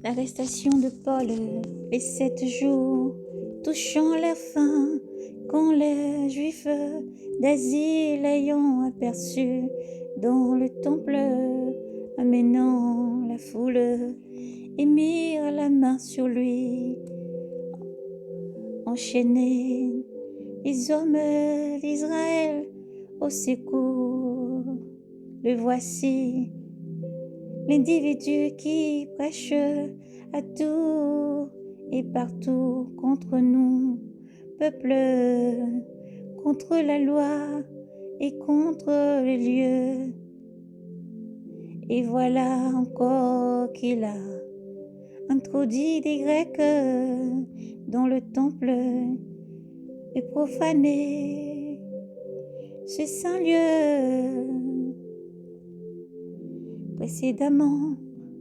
L'arrestation de Paul, les 7 jours, touchant leur fin, quand les Juifs d'Asie l'ayant aperçu dans le temple, amenant la foule, et mirent la main sur lui. Enchaînés, les hommes d'Israël au secours, le voici, l'individu qui prêche à tout et partout contre nous, peuple, contre la loi et contre les lieux. Et voilà encore qu'il a introduit des Grecs dans le temple et profané ce saint lieu. Précédemment,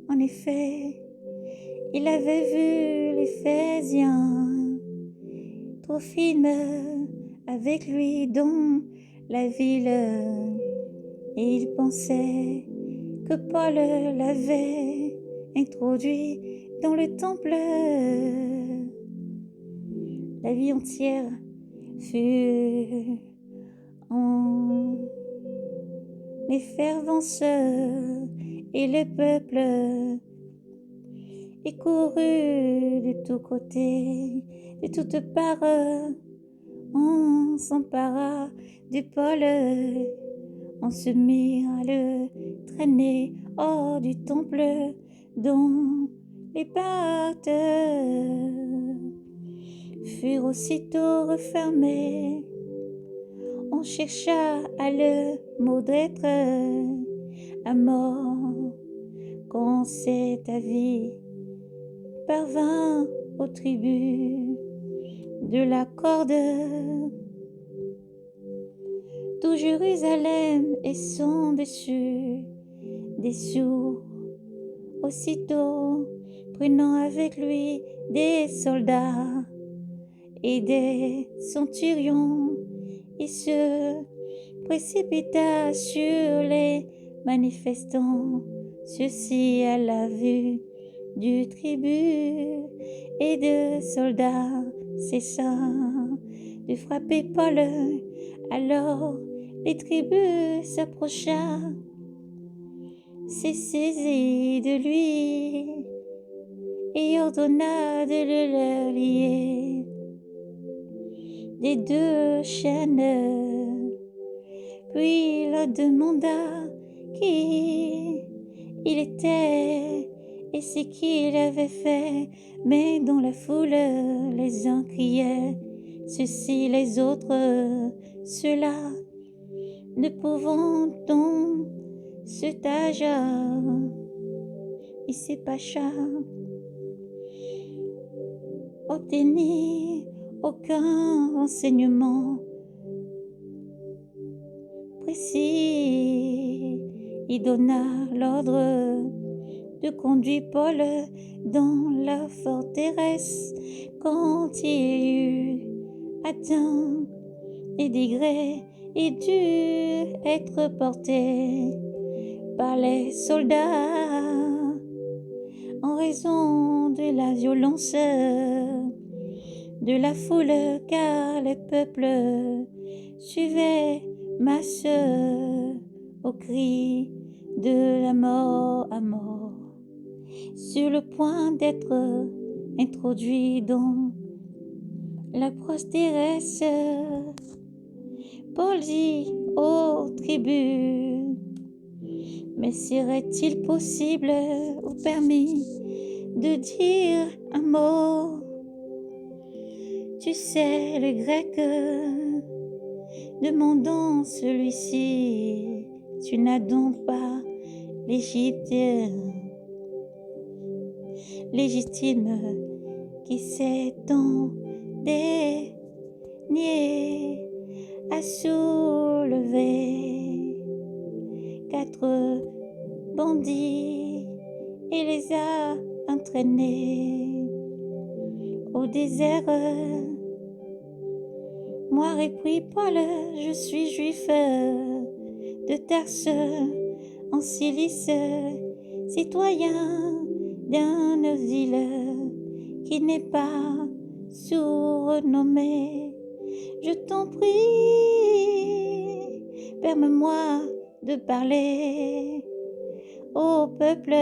en effet, il avait vu l'Éphésiens, Trophime avec lui dans la ville, et il pensait que Paul l'avait introduit dans le temple. La vie entière fut en effervescence et le peuple est couru de tous côtés, de toutes parts. On s'empara de Paul, on se mit à le traîner hors du temple dont les portes furent aussitôt refermées. On chercha à le maudêtre à mort quand cet avis parvint aux tribus de la corde. Tout Jérusalem et son dessus, des sourds, aussitôt prenant avec lui des soldats et des centurions, il se précipita sur les manifestants, ceux-ci à la vue du tribut et de soldats cessa de frapper Paul. Alors les tribus s'approcha, se saisit de lui et ordonna de le leur lier des 2 chaînes. Puis leur demanda qui il était et ce qu'il avait fait. Mais dans la foule, les uns criaient ceci, les autres cela, ne pouvant-on se taja. Il se pacha obtenir aucun renseignement précis. Il donna l'ordre de conduire Paul dans la forteresse. Quand il eut atteint les degrés, il dut être porté par les soldats en raison de la violence de la foule, car le peuple suivait masse au cri de la mort à mort, sur le point d'être introduit dans la prostéresse. Paul dit aux tribus, mais serait-il possible ou permis de dire un mot? Tu sais le grec, demandant celui-ci, tu n'as donc pas légitime qui s'étend dénié à soulever 4 bandits et les a entraînés au désert. Moi, reprit Paul, je suis juif de Tarse en Cilice, citoyen d'un une ville qui n'est pas surnommée. Je t'en prie, permets-moi de parler au peuple.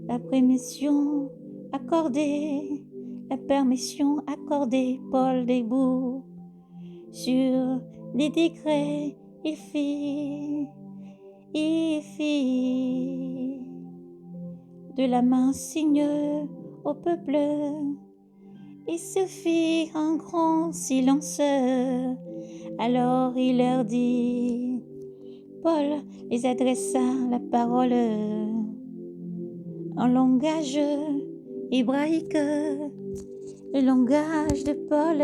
La permission accordée, la permission accordée, Paul Desbourgs, sur des décrets, il fit de la main signe au peuple. Il se fit un grand silence, alors il leur dit, Paul les adressa la parole en langage hébraïque, le langage de Paul.